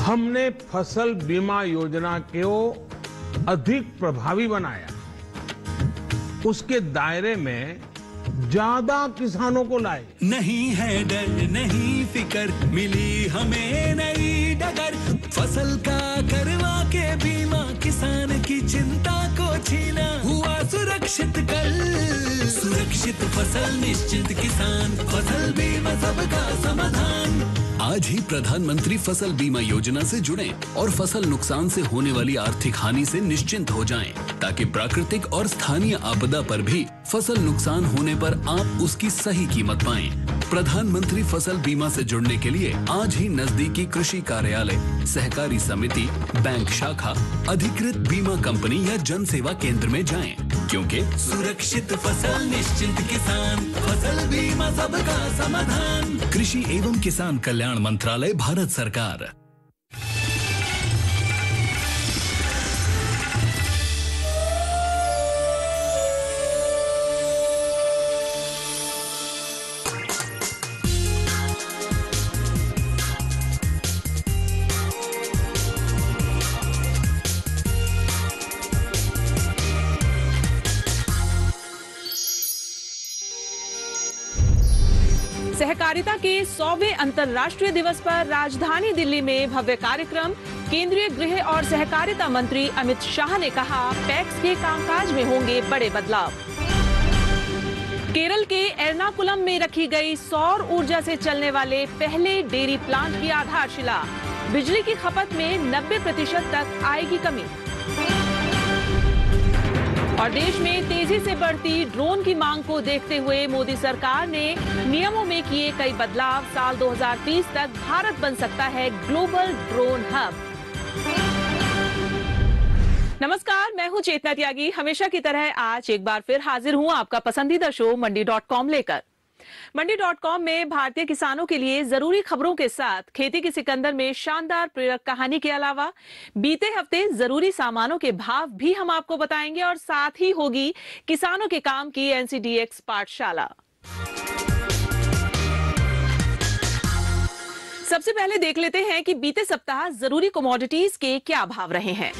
हमने फसल बीमा योजना को अधिक प्रभावी बनाया, उसके दायरे में ज्यादा किसानों को लाए। नहीं है डर नहीं फिकर, मिली हमें नई डगर, फसल का करवा के बीमा किसान की चिंता को छीना, हुआ सुरक्षित कल सुरक्षित फसल निश्चित किसान, फसल बीमा सबका समाधान। आज ही प्रधानमंत्री फसल बीमा योजना से जुड़ें और फसल नुकसान से होने वाली आर्थिक हानि से निश्चिंत हो जाएं, ताकि प्राकृतिक और स्थानीय आपदा पर भी फसल नुकसान होने पर आप उसकी सही कीमत पाएं। प्रधानमंत्री फसल बीमा से जुड़ने के लिए आज ही नजदीकी कृषि कार्यालय, सहकारी समिति, बैंक शाखा, अधिकृत बीमा कंपनी या जन सेवा केंद्र में जाएं, क्योंकि सुरक्षित फसल निश्चिंत किसान, फसल बीमा सबका समाधान। कृषि एवं किसान कल्याण मंत्रालय, भारत सरकार। सहकारिता के 100वें अंतर्राष्ट्रीय दिवस पर राजधानी दिल्ली में भव्य कार्यक्रम। केंद्रीय गृह और सहकारिता मंत्री अमित शाह ने कहा, पैक्स के कामकाज में होंगे बड़े बदलाव। केरल के एर्नाकुलम में रखी गई सौर ऊर्जा से चलने वाले पहले डेयरी प्लांट की आधारशिला। बिजली की खपत में 90% तक आएगी कमी। और देश में तेजी से बढ़ती ड्रोन की मांग को देखते हुए मोदी सरकार ने नियमों में किए कई बदलाव। साल 2030 तक भारत बन सकता है ग्लोबल ड्रोन हब। नमस्कार, मैं हूं चेतना त्यागी। हमेशा की तरह आज एक बार फिर हाजिर हूं आपका पसंदीदा शो मंडी.com लेकर। मंडी.com में भारतीय किसानों के लिए जरूरी खबरों के साथ खेती की सिकंदर में शानदार प्रेरक कहानी के अलावा बीते हफ्ते जरूरी सामानों के भाव भी हम आपको बताएंगे और साथ ही होगी किसानों के काम की NCDX पाठशाला। सबसे पहले देख लेते हैं कि बीते सप्ताह जरूरी कमोडिटीज के क्या भाव रहे हैं।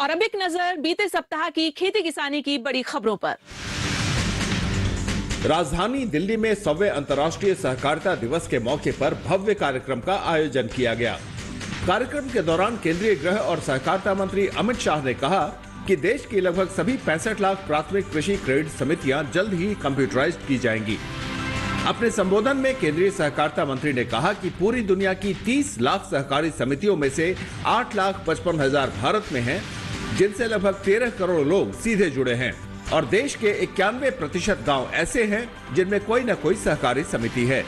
और अब एक नजर बीते सप्ताह की खेती किसानी की बड़ी खबरों पर। राजधानी दिल्ली में 100वें अंतर्राष्ट्रीय सहकारिता दिवस के मौके पर भव्य कार्यक्रम का आयोजन किया गया। कार्यक्रम के दौरान केंद्रीय गृह और सहकारिता मंत्री अमित शाह ने कहा कि देश की लगभग सभी 65 लाख प्राथमिक कृषि क्रेडिट समितियां जल्द ही कंप्यूटराइज्ड की जाएंगी। अपने संबोधन में केंद्रीय सहकारिता मंत्री ने कहा कि पूरी दुनिया की 30 लाख सहकारी समितियों में से 8,55,000 भारत में हैं, जिनसे लगभग 13 करोड़ लोग सीधे जुड़े हैं और देश के 91% गांव ऐसे हैं जिनमें कोई न कोई सहकारी समिति है।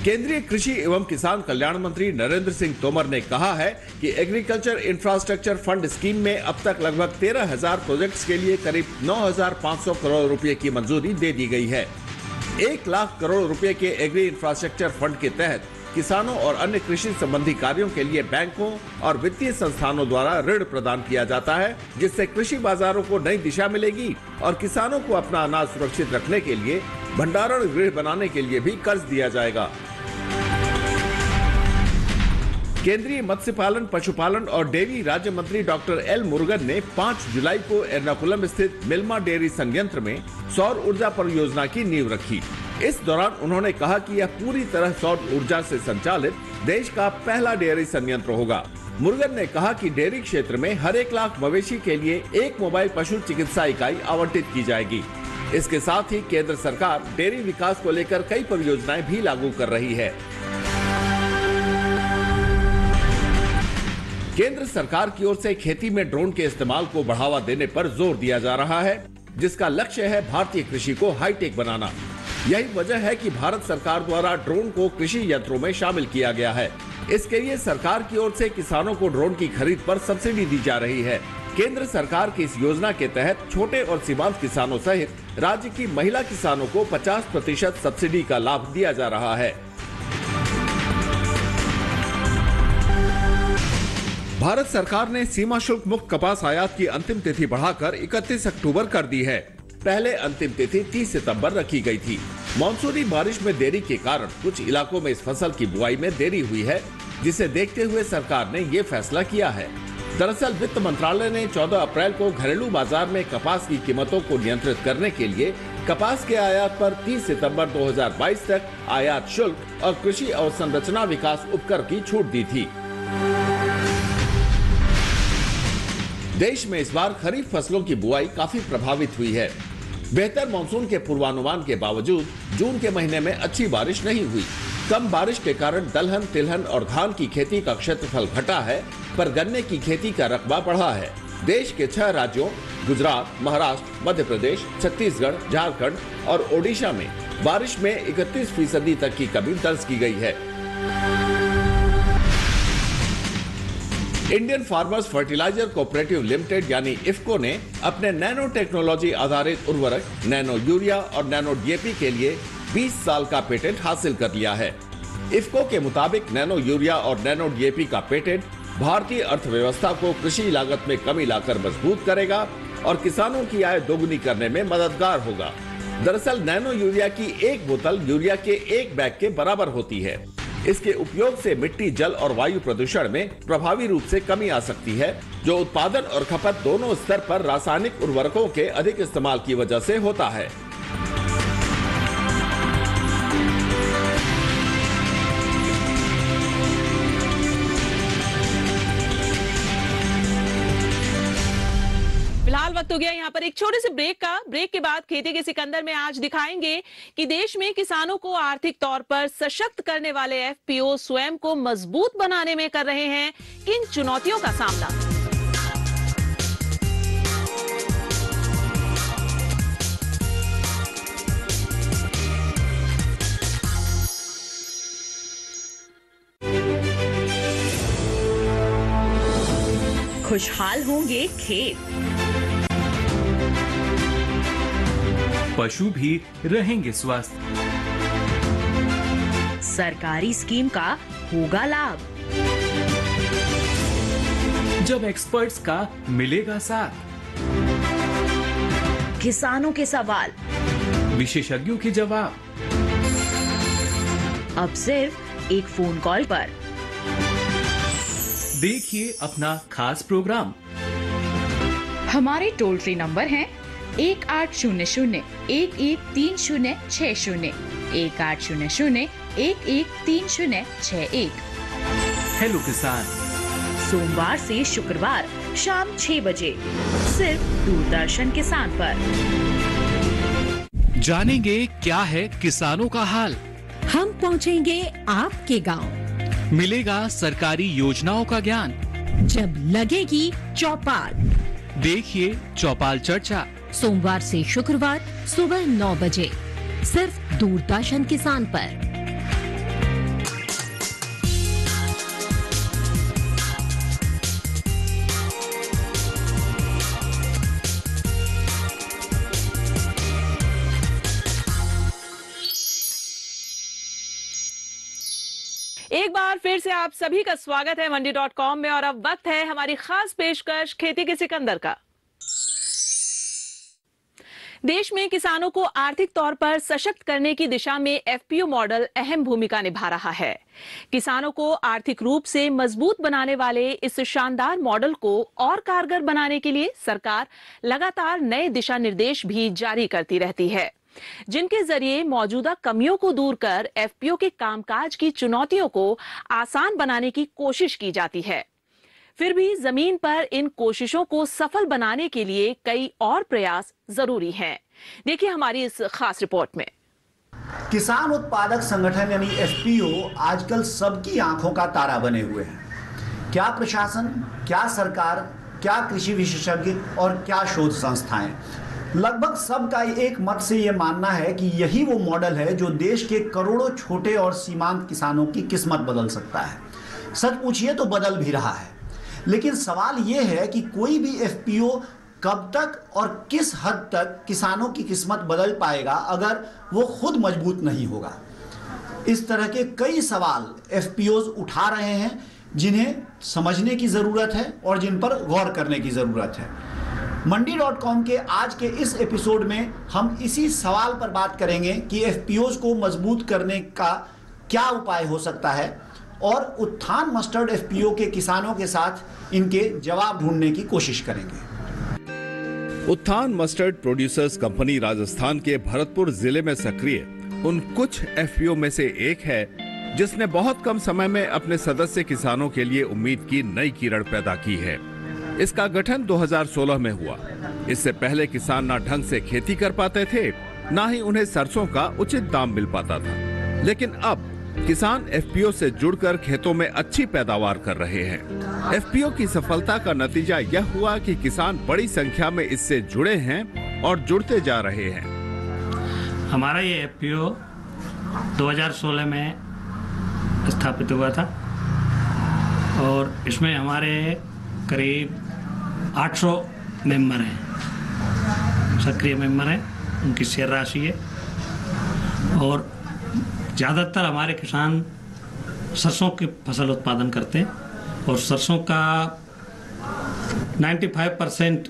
केंद्रीय कृषि एवं किसान कल्याण मंत्री नरेंद्र सिंह तोमर ने कहा है कि एग्रीकल्चर इंफ्रास्ट्रक्चर फंड स्कीम में अब तक लगभग 13,000 प्रोजेक्ट्स के लिए करीब 9,500 करोड़ रुपए की मंजूरी दे दी गई है। 1 लाख करोड़ रुपए के एग्री इंफ्रास्ट्रक्चर फंड के तहत किसानों और अन्य कृषि संबंधी कार्यों के लिए बैंकों और वित्तीय संस्थानों द्वारा ऋण प्रदान किया जाता है, जिससे कृषि बाजारों को नई दिशा मिलेगी और किसानों को अपना अनाज सुरक्षित रखने के लिए भंडारण गृह बनाने के लिए भी कर्ज दिया जाएगा। केंद्रीय मत्स्य पालन, पशुपालन और डेयरी राज्य मंत्री डॉक्टर एल मुरुगन ने 5 जुलाई को एर्नाकुलम स्थित मिल्मा डेयरी संयंत्र में सौर ऊर्जा परियोजना की नींव रखी। इस दौरान उन्होंने कहा कि यह पूरी तरह सौर ऊर्जा से संचालित देश का पहला डेयरी संयंत्र होगा। मुरुगन ने कहा कि डेयरी क्षेत्र में हर 1 लाख मवेशी के लिए एक मोबाइल पशु चिकित्सा इकाई आवंटित की जाएगी। इसके साथ ही केंद्र सरकार डेयरी विकास को लेकर कई परियोजनाएं भी लागू कर रही है। केंद्र सरकार की ओर से खेती में ड्रोन के इस्तेमाल को बढ़ावा देने पर जोर दिया जा रहा है, जिसका लक्ष्य है भारतीय कृषि को हाईटेक बनाना। यही वजह है कि भारत सरकार द्वारा ड्रोन को कृषि यंत्रों में शामिल किया गया है। इसके लिए सरकार की ओर से किसानों को ड्रोन की खरीद पर सब्सिडी दी जा रही है। केंद्र सरकार की इस योजना के तहत छोटे और सीमांत किसानों सहित राज्य की महिला किसानों को 50% सब्सिडी का लाभ दिया जा रहा है। भारत सरकार ने सीमा शुल्क मुक्त कपास आयात की अंतिम तिथि बढ़ाकर 31 अक्टूबर कर दी है। पहले अंतिम तिथि 30 सितंबर रखी गई थी। मानसूनी बारिश में देरी के कारण कुछ इलाकों में इस फसल की बुआई में देरी हुई है, जिसे देखते हुए सरकार ने ये फैसला किया है। दरअसल वित्त मंत्रालय ने 14 अप्रैल को घरेलू बाजार में कपास की कीमतों को नियंत्रित करने के लिए कपास के आयात पर 30 सितंबर 2022 तक आयात शुल्क और कृषि अवसंरचना विकास उपकर की छूट दी थी। देश में इस बार खरीफ फसलों की बुआई काफी प्रभावित हुई है। बेहतर मानसून के पूर्वानुमान के बावजूद जून के महीने में अच्छी बारिश नहीं हुई। कम बारिश के कारण दलहन, तिलहन और धान की खेती का क्षेत्रफल घटा है, पर गन्ने की खेती का रकबा बढ़ा है। देश के 6 राज्यों गुजरात, महाराष्ट्र, मध्य प्रदेश, छत्तीसगढ़, झारखंड और ओडिशा में बारिश में 31% तक की कमी दर्ज की गई है। Indian Farmers Fertiliser Cooperative Limited यानी इफ्को ने अपने नैनो टेक्नोलॉजी आधारित उर्वरक नैनो यूरिया और नैनो डीएपी के लिए 20 साल का पेटेंट हासिल कर लिया है। इफ्को के मुताबिक नैनो यूरिया और नैनो डीएपी का पेटेंट भारतीय अर्थव्यवस्था को कृषि लागत में कमी लाकर मजबूत करेगा और किसानों की आय दोगुनी करने में मददगार होगा। दरअसल नैनो यूरिया की एक बोतल यूरिया के एक बैग के बराबर होती है। इसके उपयोग से मिट्टी, जल और वायु प्रदूषण में प्रभावी रूप से कमी आ सकती है, जो उत्पादन और खपत दोनों स्तर पर रासायनिक उर्वरकों के अधिक इस्तेमाल की वजह से होता है। फिलहाल वक्त हो गया यहाँ पर एक छोटे से ब्रेक का। ब्रेक के बाद खेती के सिकंदर में आज दिखाएंगे कि देश में किसानों को आर्थिक तौर पर सशक्त करने वाले एफपीओ स्वयं को मजबूत बनाने में कर रहे हैं किन चुनौतियों का सामना। खुशहाल होंगे खेत, पशु भी रहेंगे स्वस्थ, सरकारी स्कीम का होगा लाभ, जब एक्सपर्ट्स का मिलेगा साथ, किसानों के सवाल, विशेषज्ञों के जवाब, अब सिर्फ एक फोन कॉल पर। देखिए अपना खास प्रोग्राम। हमारे टोल फ्री नंबर हैं 1800-113060, 1800-113061। हेलो किसान, सोमवार से शुक्रवार शाम 6 बजे सिर्फ दूरदर्शन किसान पर। जानेंगे क्या है किसानों का हाल, हम पहुंचेंगे आपके गांव, मिलेगा सरकारी योजनाओं का ज्ञान, जब लगेगी चौपाल। देखिए चौपाल चर्चा सोमवार से शुक्रवार सुबह 9 बजे सिर्फ दूरदर्शन किसान पर। एक बार फिर से आप सभी का स्वागत है मंडी.com में और अब वक्त है हमारी खास पेशकश खेती के सिकंदर का। देश में किसानों को आर्थिक तौर पर सशक्त करने की दिशा में एफपीओ मॉडल अहम भूमिका निभा रहा है। किसानों को आर्थिक रूप से मजबूत बनाने वाले इस शानदार मॉडल को और कारगर बनाने के लिए सरकार लगातार नए दिशा निर्देश भी जारी करती रहती है, जिनके जरिए मौजूदा कमियों को दूर कर एफपीओ के कामकाज की चुनौतियों को आसान बनाने की कोशिश की जाती है। फिर भी जमीन पर इन कोशिशों को सफल बनाने के लिए कई और प्रयास जरूरी हैं। देखिए हमारी इस खास रिपोर्ट में। किसान उत्पादक संगठन यानी एफपीओ आजकल सबकी आंखों का तारा बने हुए हैं। क्या प्रशासन, क्या सरकार, क्या कृषि विशेषज्ञ और क्या शोध संस्थाएं, लगभग सबका एक मत से यह मानना है कि यही वो मॉडल है जो देश के करोड़ों छोटे और सीमांत किसानों की किस्मत बदल सकता है। सच पूछिए तो बदल भी रहा है, लेकिन सवाल यह है कि कोई भी एफपीओ कब तक और किस हद तक किसानों की किस्मत बदल पाएगा अगर वो खुद मजबूत नहीं होगा। इस तरह के कई सवाल एफपीओज उठा रहे हैं, जिन्हें समझने की ज़रूरत है और जिन पर गौर करने की ज़रूरत है। मंडी.com के आज के इस एपिसोड में हम इसी सवाल पर बात करेंगे कि एफपीओज को मजबूत करने का क्या उपाय हो सकता है और उत्थान मस्टर्ड एफपीओ के किसानों के साथ इनके जवाब ढूंढने की कोशिश करेंगे। उत्थान मस्टर्ड प्रोड्यूसर्स कंपनी राजस्थान के भरतपुर जिले में सक्रिय उन कुछ एफपीओ में से एक है जिसने बहुत कम समय में अपने सदस्य किसानों के लिए उम्मीद की नई किरण पैदा की है। इसका गठन 2016 में हुआ। इससे पहले किसान ना ढंग से खेती कर पाते थे, ना ही उन्हें सरसों का उचित दाम मिल पाता था। लेकिन अब किसान एफपीओ से जुड़कर खेतों में अच्छी पैदावार कर रहे हैं। एफपीओ की सफलता का नतीजा यह हुआ कि किसान बड़ी संख्या में इससे जुड़े हैं और जुड़ते जा रहे हैं। हमारा ये एफपीओ 2016 में स्थापित हुआ था और इसमें हमारे करीब 800 मेंबर हैं, सक्रिय मेंबर हैं, उनकी शेयर राशि है और ज़्यादातर हमारे किसान सरसों की फसल उत्पादन करते हैं और सरसों का 95%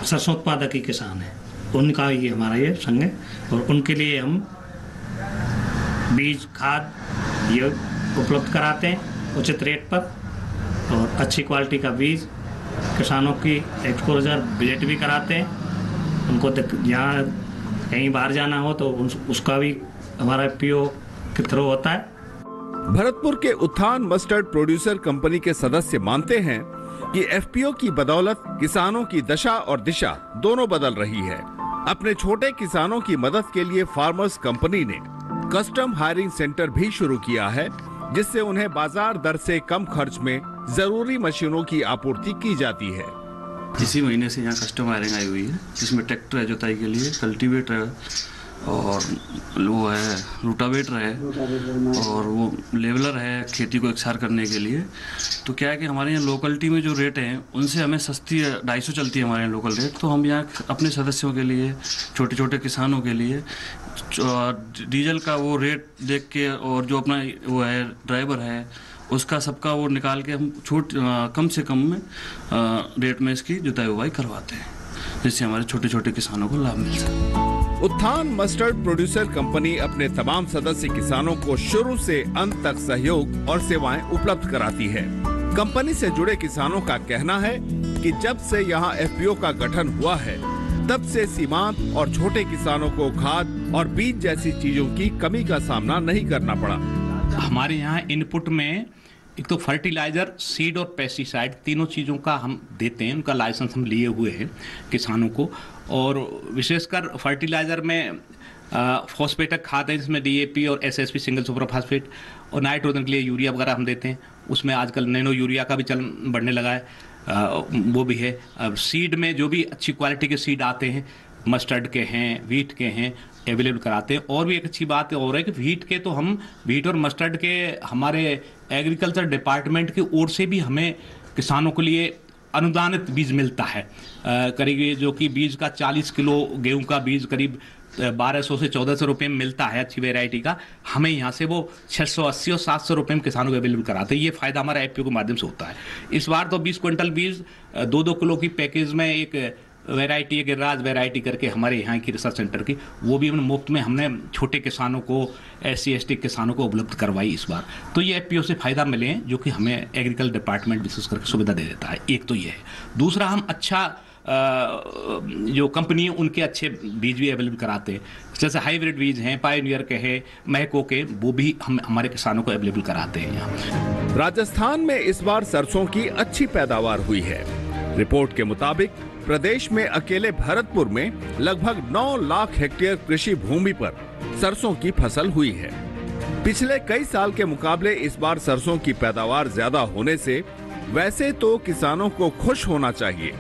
सरसों उत्पादक ही किसान है। उनका ही हमारा ये संघ है और उनके लिए हम बीज, खाद ये उपलब्ध कराते हैं उचित रेट पर और अच्छी क्वालिटी का बीज, किसानों की एक्सपोजर विजिट भी कराते हैं। उनको जहाँ कहीं बाहर जाना हो तो उसका भी हमारा एफपीओ के थ्रू होता है। भरतपुर के उत्थान मस्टर्ड प्रोड्यूसर कंपनी के सदस्य मानते हैं कि एफपीओ की बदौलत किसानों की दशा और दिशा दोनों बदल रही है। अपने छोटे किसानों की मदद के लिए फार्मर्स कंपनी ने कस्टम हायरिंग सेंटर भी शुरू किया है, जिससे उन्हें बाजार दर से कम खर्च में जरूरी मशीनों की आपूर्ति की जाती है। इसी महीने से यहाँ कस्टम हायरिंग आई हुई है, जिसमें ट्रैक्टर है जुताई के लिए, कल्टीवेटर है और वो है रूटावेटर है और वो लेवलर है खेती को एकसार करने के लिए। तो क्या है कि हमारे यहाँ लोकलिटी में जो रेट हैं उनसे हमें सस्ती 250 चलती है हमारे यहाँ लोकल रेट। तो हम यहाँ अपने सदस्यों के लिए, छोटे छोटे किसानों के लिए डीजल का वो रेट देख के और जो अपना वो है ड्राइवर है उसका सबका वो निकाल के हम कम से कम में रेट में इसकी जुताई बुवाई करवाते हैं, जिससे हमारे छोटे छोटे किसानों को लाभ मिल सके। उत्थान मस्टर्ड प्रोड्यूसर कंपनी अपने तमाम सदस्य किसानों को शुरू से अंत तक सहयोग और सेवाएं उपलब्ध कराती है। कंपनी से जुड़े किसानों का कहना है कि जब से यहाँ एफपीओ का गठन हुआ है, तब से सीमांत और छोटे किसानों को खाद और बीज जैसी चीजों की कमी का सामना नहीं करना पड़ा। हमारे यहाँ इनपुट में एक तो फर्टिलाइजर, सीड और पेस्टिसाइड तीनों चीज़ों का हम देते हैं, उनका लाइसेंस हम लिए हुए हैं किसानों को। और विशेषकर फर्टिलाइजर में फॉस्फेटक खाद है, जिसमें डीएपी और एसएसपी सिंगल सुपर फास्फेट, और नाइट्रोजन के लिए यूरिया वगैरह हम देते हैं। उसमें आजकल नैनो यूरिया का भी चलन बढ़ने लगा है, वो भी है। सीड में जो भी अच्छी क्वालिटी के सीड आते हैं, मस्टर्ड के हैं, व्हीट के हैं, अवेलेबल कराते हैं। और भी एक अच्छी बात और है कि व्हीट के तो हम व्हीट और मस्टर्ड के हमारे एग्रीकल्चर डिपार्टमेंट की ओर से भी हमें किसानों के लिए अनुदानित बीज मिलता है। करीब जो कि बीज का 40 किलो गेहूं का बीज करीब 1200 से 1400 रुपये में मिलता है अच्छी वैरायटी का। हमें यहाँ से वो 680 और 700 रुपये में किसानों को अवेलेबल कराते हैं। ये फायदा हमारा एफपीओ के माध्यम से होता है। इस बार तो 20 क्विंटल बीज 2-2 किलो की पैकेज में एक वैरायटी है गिरिराज वैरायटी करके हमारे यहाँ की रिसर्च सेंटर की, वो भी हमने मुफ्त में हमने छोटे किसानों को, SC/ST किसानों को उपलब्ध करवाई इस बार। तो ये FPO से फ़ायदा मिले हैं जो कि हमें एग्रीकल्चर डिपार्टमेंट विशेष करके सुविधा दे देता है। एक तो ये है। दूसरा, हम अच्छा जो कंपनी है उनके अच्छे बीज भी अवेलेबल कराते हैं, जैसे हाइब्रिड बीज हैं, पायोनियर के हैं, महको के, वो भी हम हमारे किसानों को अवेलेबल कराते हैं यहाँ। राजस्थान में इस बार सरसों की अच्छी पैदावार हुई है। रिपोर्ट के मुताबिक प्रदेश में अकेले भरतपुर में लगभग 9 लाख हेक्टेयर कृषि भूमि पर सरसों की फसल हुई है। पिछले कई साल के मुकाबले इस बार सरसों की पैदावार ज्यादा होने से वैसे तो किसानों को खुश होना चाहिए,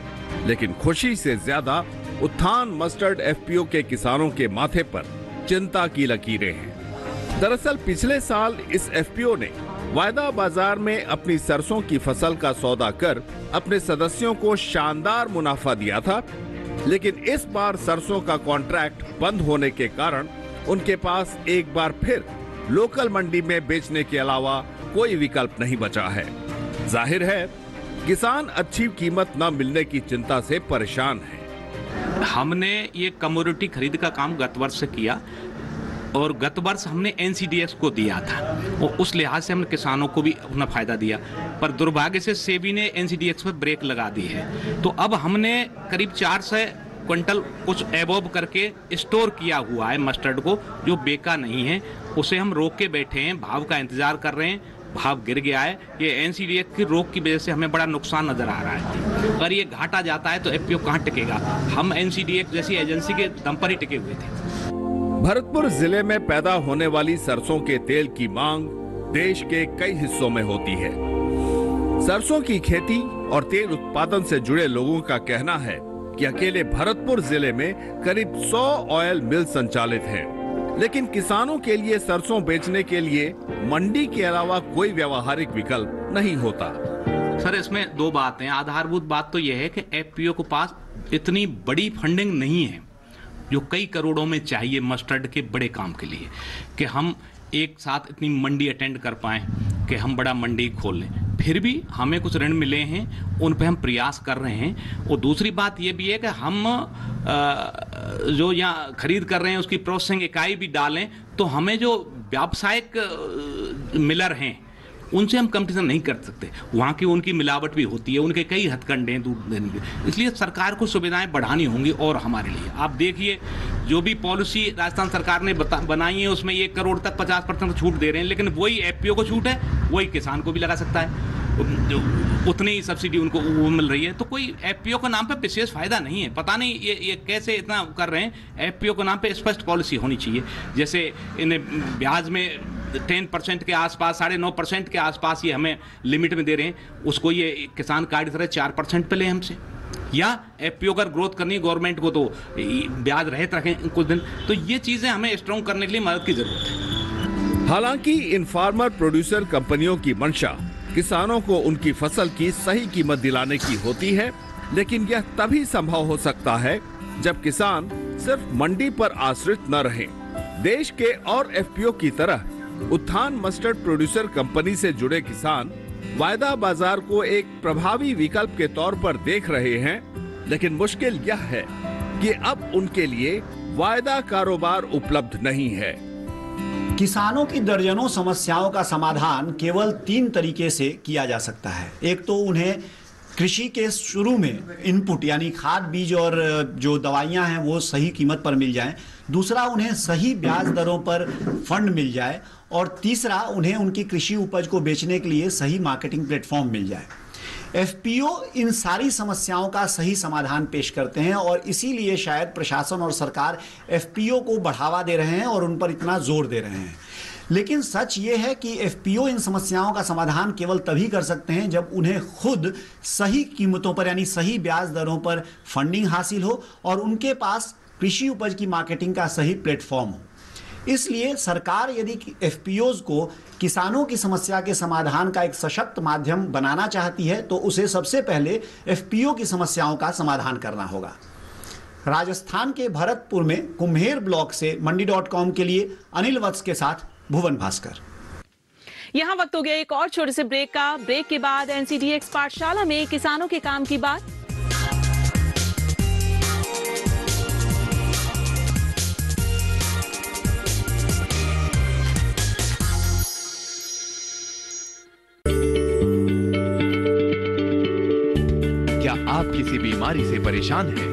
लेकिन खुशी से ज्यादा उत्थान मस्टर्ड FPO के किसानों के माथे पर चिंता की लकीरें हैं। दरअसल पिछले साल इस FPO ने वायदा बाजार में अपनी सरसों की फसल का सौदा कर अपने सदस्यों को शानदार मुनाफा दिया था, लेकिन इस बार सरसों का कॉन्ट्रैक्ट बंद होने के कारण उनके पास एक बार फिर लोकल मंडी में बेचने के अलावा कोई विकल्प नहीं बचा है। जाहिर है किसान अच्छी कीमत न मिलने की चिंता से परेशान है। हमने ये कमोडिटी खरीद का काम गत वर्ष से किया और गत वर्ष हमने NCDX को दिया था और उस लिहाज से हमने किसानों को भी अपना फायदा दिया, पर दुर्भाग्य से सेबी ने NCDX पर ब्रेक लगा दी है। तो अब हमने करीब 400 क्विंटल कुछ एबोव करके स्टोर किया हुआ है मस्टर्ड को, जो बेका नहीं है, उसे हम रोक के बैठे हैं, भाव का इंतजार कर रहे हैं। भाव गिर गया है। ये NCDX की रोक की वजह से हमें बड़ा नुकसान नजर आ रहा है। अगर ये घाटा जाता है तो FPO कहाँ टिकेगा? हम NCDX जैसी एजेंसी के दम पर ही टिके हुए थे। भरतपुर जिले में पैदा होने वाली सरसों के तेल की मांग देश के कई हिस्सों में होती है। सरसों की खेती और तेल उत्पादन से जुड़े लोगों का कहना है कि अकेले भरतपुर जिले में करीब 100 ऑयल मिल संचालित हैं। लेकिन किसानों के लिए सरसों बेचने के लिए मंडी के अलावा कोई व्यावहारिक विकल्प नहीं होता। सर, इसमें दो बातें हैं। आधारभूत बात तो यह है कि FPO के पास इतनी बड़ी फंडिंग नहीं है जो कई करोड़ों में चाहिए मस्टर्ड के बड़े काम के लिए, कि हम एक साथ इतनी मंडी अटेंड कर पाएं कि हम बड़ा मंडी खोल लें। फिर भी हमें कुछ ऋण मिले हैं, उन पे हम प्रयास कर रहे हैं। और दूसरी बात ये भी है कि हम जो यहाँ खरीद कर रहे हैं उसकी प्रोसेसिंग इकाई भी डालें तो हमें जो व्यावसायिक मिलर हैं उनसे हम कंपटीशन नहीं कर सकते। वहाँ की उनकी मिलावट भी होती है, उनके कई हथकंडे हैं दूध देने के। इसलिए सरकार को सुविधाएं बढ़ानी होंगी। और हमारे लिए आप देखिए, जो भी पॉलिसी राजस्थान सरकार ने बनाई है उसमें 1 करोड़ तक 50% छूट दे रहे हैं, लेकिन वही FPO को छूट है, वही किसान को भी लगा सकता है, उतनी ही सब्सिडी उनको वो मिल रही है। तो कोई FPO के नाम पे विशेष फायदा नहीं है। पता नहीं ये कैसे इतना कर रहे हैं। FPO के नाम पे स्पष्ट पॉलिसी होनी चाहिए। जैसे इन्हें ब्याज में 10% के आसपास, 9.5% के आसपास ये हमें लिमिट में दे रहे हैं, उसको ये किसान कार्ड तरह 4% पे ले हमसे। या FPO अगर ग्रोथ करनी है गवर्नमेंट को तो ब्याज रहित रखें कुछ दिन। तो ये चीजें हमें स्ट्रॉन्ग करने के लिए मदद की जरूरत है। हालांकि इन फार्मर प्रोड्यूसर कंपनियों की मंशा किसानों को उनकी फसल की सही कीमत दिलाने की होती है, लेकिन यह तभी संभव हो सकता है जब किसान सिर्फ मंडी पर आश्रित न रहे। देश के और FPO की तरह उत्थान मस्टर्ड प्रोड्यूसर कंपनी से जुड़े किसान वायदा बाजार को एक प्रभावी विकल्प के तौर पर देख रहे हैं, लेकिन मुश्किल यह है कि अब उनके लिए वायदा कारोबार उपलब्ध नहीं है। किसानों की दर्जनों समस्याओं का समाधान केवल 3 तरीके से किया जा सकता है। एक तो उन्हें कृषि के शुरू में इनपुट यानी खाद, बीज और जो दवाइयां हैं वो सही कीमत पर मिल जाएं। दूसरा, उन्हें सही ब्याज दरों पर फंड मिल जाए। और तीसरा, उन्हें उनकी कृषि उपज को बेचने के लिए सही मार्केटिंग प्लेटफॉर्म मिल जाए। FPO इन सारी समस्याओं का सही समाधान पेश करते हैं और इसीलिए शायद प्रशासन और सरकार FPO को बढ़ावा दे रहे हैं और उन पर इतना जोर दे रहे हैं। लेकिन सच ये है कि FPO इन समस्याओं का समाधान केवल तभी कर सकते हैं जब उन्हें खुद सही कीमतों पर यानी सही ब्याज दरों पर फंडिंग हासिल हो और उनके पास कृषि उपज की मार्केटिंग का सही प्लेटफॉर्म हो। इसलिए सरकार यदि FPOs को किसानों की समस्या के समाधान का एक सशक्त माध्यम बनाना चाहती है तो उसे सबसे पहले FPO की समस्याओं का समाधान करना होगा। राजस्थान के भरतपुर में कुम्हेर ब्लॉक से मंडी.com के लिए अनिल वत्स के साथ भुवन भास्कर। यहाँ वक्त हो गया एक और छोटे से ब्रेक का। ब्रेक के बाद NCDX पाठशाला में किसानों के काम की बात। क्या आप किसी बीमारी से परेशान हैं?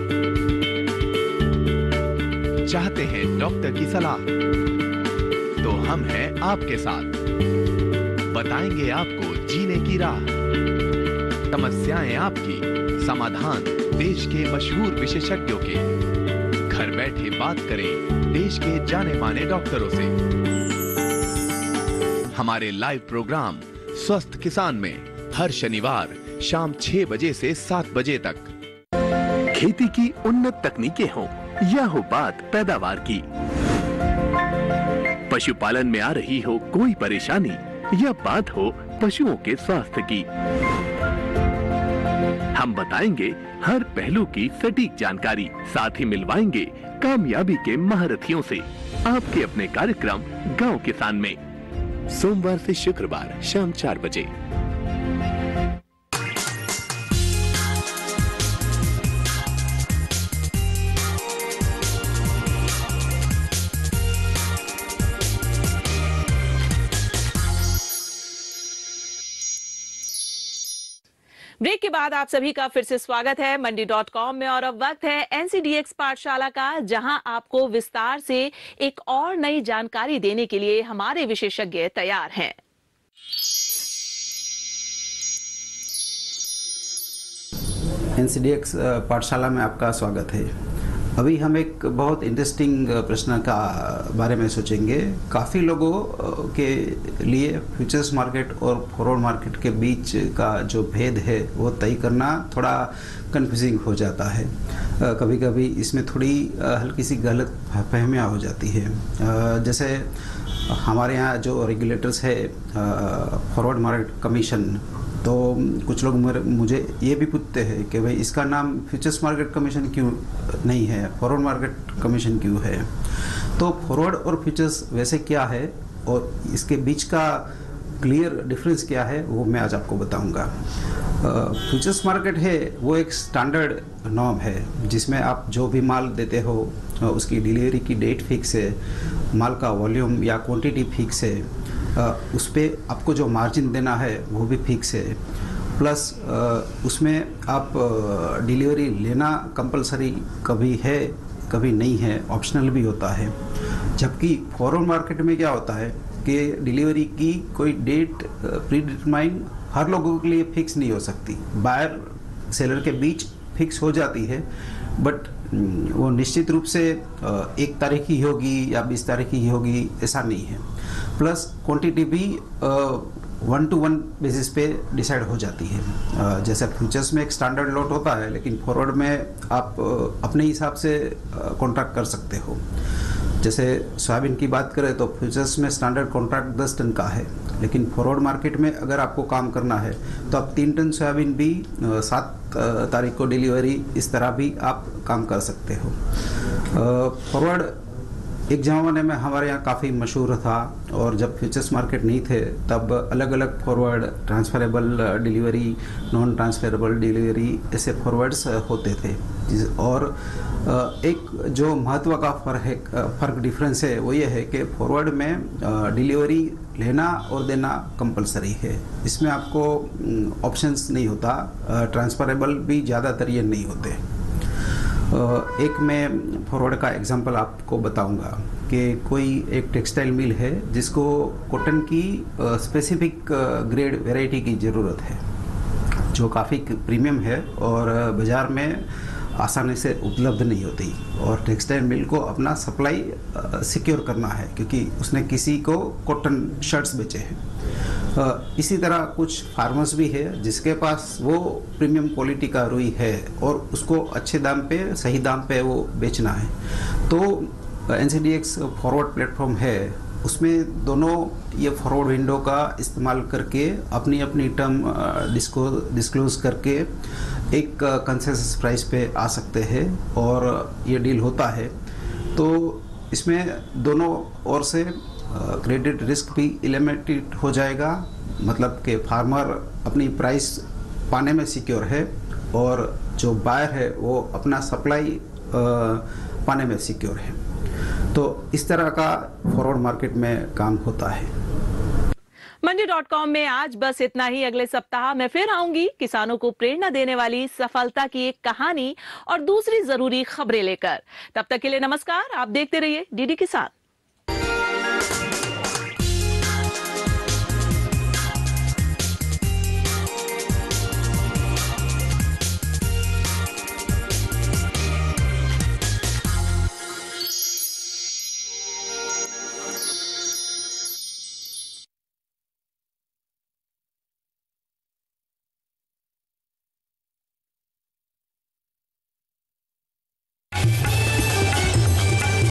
चाहते हैं डॉक्टर की सलाह? तो हम हैं आपके साथ। बताएंगे आपको जीने की राह। समस्याएं आपकी, समाधान देश के मशहूर विशेषज्ञों के। घर बैठे बात करें देश के जाने माने डॉक्टरों से। हमारे लाइव प्रोग्राम स्वस्थ किसान में हर शनिवार शाम 6 बजे से 7 बजे तक। खेती की उन्नत तकनीकें हो या हो बात पैदावार की, पशुपालन में आ रही हो कोई परेशानी या बात हो पशुओं के स्वास्थ्य की, हम बताएंगे हर पहलू की सटीक जानकारी। साथ ही मिलवाएंगे कामयाबी के महारथियों से आपके अपने कार्यक्रम गांव किसान में, सोमवार से शुक्रवार शाम 4 बजे। ब्रेक के बाद आप सभी का फिर से स्वागत है मंडी.com में। और अब वक्त है NCDX पाठशाला का, जहां आपको विस्तार से एक और नई जानकारी देने के लिए हमारे विशेषज्ञ तैयार हैं। NCDX पाठशाला में आपका स्वागत है। अभी हम एक बहुत इंटरेस्टिंग प्रश्न का बारे में सोचेंगे। काफ़ी लोगों के लिए फ्यूचर्स मार्केट और फॉरवर्ड मार्केट के बीच का जो भेद है वो तय करना थोड़ा कंफ्यूजिंग हो जाता है। कभी कभी इसमें थोड़ी हल्की सी गलत फहमियाँ हो जाती है। जैसे हमारे यहाँ जो रेगुलेटर्स है फॉरवर्ड मार्केट कमीशन, तो कुछ लोग मुझे ये भी पूछते हैं कि भाई इसका नाम फ्यूचर्स मार्केट कमीशन क्यों नहीं है, फॉरवर्ड मार्केट कमीशन क्यों है। तो फॉरवर्ड और फ्यूचर्स वैसे क्या है और इसके बीच का क्लियर डिफरेंस क्या है वो मैं आज आपको बताऊंगा। फ्यूचर्स मार्केट है वो एक स्टैंडर्ड नॉर्म है जिसमें आप जो भी माल देते हो उसकी डिलीवरी की डेट फिक्स है, माल का वॉल्यूम या क्वांटिटी फिक्स है, उस पर आपको जो मार्जिन देना है वो भी फिक्स है, प्लस उसमें आप डिलीवरी लेना कंपलसरी कभी है कभी नहीं है, ऑप्शनल भी होता है। जबकि फॉरवर्ड मार्केट में क्या होता है कि डिलीवरी की कोई डेट प्री डिटरमाइन हर लोगों के लिए फिक्स नहीं हो सकती, बायर सेलर के बीच फिक्स हो जाती है, बट वो निश्चित रूप से 1 तारीख ही होगी या 20 तारीख ही होगी ऐसा नहीं है। प्लस क्वांटिटी भी 1-to-1 बेसिस पे डिसाइड हो जाती है। जैसे फ्यूचर्स में एक स्टैंडर्ड लॉट होता है, लेकिन फॉरवर्ड में आप अपने हिसाब से कॉन्ट्रैक्ट कर सकते हो। जैसे सोयाबीन की बात करें तो फ्यूचर्स में स्टैंडर्ड कॉन्ट्रैक्ट 10 टन का है, लेकिन फॉरवर्ड मार्केट में अगर आपको काम करना है तो आप 3 टन सोयाबीन भी 7 तारीख को डिलीवरी, इस तरह भी आप काम कर सकते हो। फॉरवर्ड एक ज़माने में हमारे यहाँ काफ़ी मशहूर था, और जब फ्यूचर्स मार्केट नहीं थे तब अलग अलग forward, transferable delivery, non transferable delivery, ऐसे फॉरवर्ड्स होते थे। और एक जो महत्व का फ़र्क डिफरेंस है वो ये है कि फॉरवर्ड में डिलीवरी लेना और देना कंपलसरी है, इसमें आपको ऑप्शंस नहीं होता। ट्रांसफरेबल भी ज़्यादातर ये नहीं होते। एक मैं फॉरवर्ड का एग्जांपल आपको बताऊंगा कि कोई एक टेक्सटाइल मिल है जिसको कॉटन की स्पेसिफिक ग्रेड वैरायटी की ज़रूरत है, जो काफ़ी प्रीमियम है और बाज़ार में आसानी से उपलब्ध नहीं होती, और टेक्सटाइल मिल को अपना सप्लाई सिक्योर करना है क्योंकि उसने किसी को कॉटन शर्ट्स बेचे हैं। इसी तरह कुछ फार्मर्स भी है जिसके पास वो प्रीमियम क्वालिटी का रुई है और उसको अच्छे दाम पे, सही दाम पे वो बेचना है। तो NCDX फॉरवर्ड प्लेटफॉर्म है, उसमें दोनों ये फॉरवर्ड विंडो का इस्तेमाल करके अपनी अपनी टर्म डिस्क्लोज करके एक कंसेंसस प्राइस पे आ सकते हैं और ये डील होता है। तो इसमें दोनों ओर से क्रेडिट रिस्क भी एलिमिनेटेड हो जाएगा, मतलब कि फार्मर अपनी प्राइस पाने में सिक्योर है और जो बायर है वो अपना सप्लाई पाने में सिक्योर है। तो इस तरह का फॉरवर्ड मार्केट में काम होता है। मंडी.com में आज बस इतना ही। अगले सप्ताह मैं फिर आऊंगी किसानों को प्रेरणा देने वाली सफलता की एक कहानी और दूसरी जरूरी खबरें लेकर। तब तक के लिए नमस्कार। आप देखते रहिए डीडी किसान।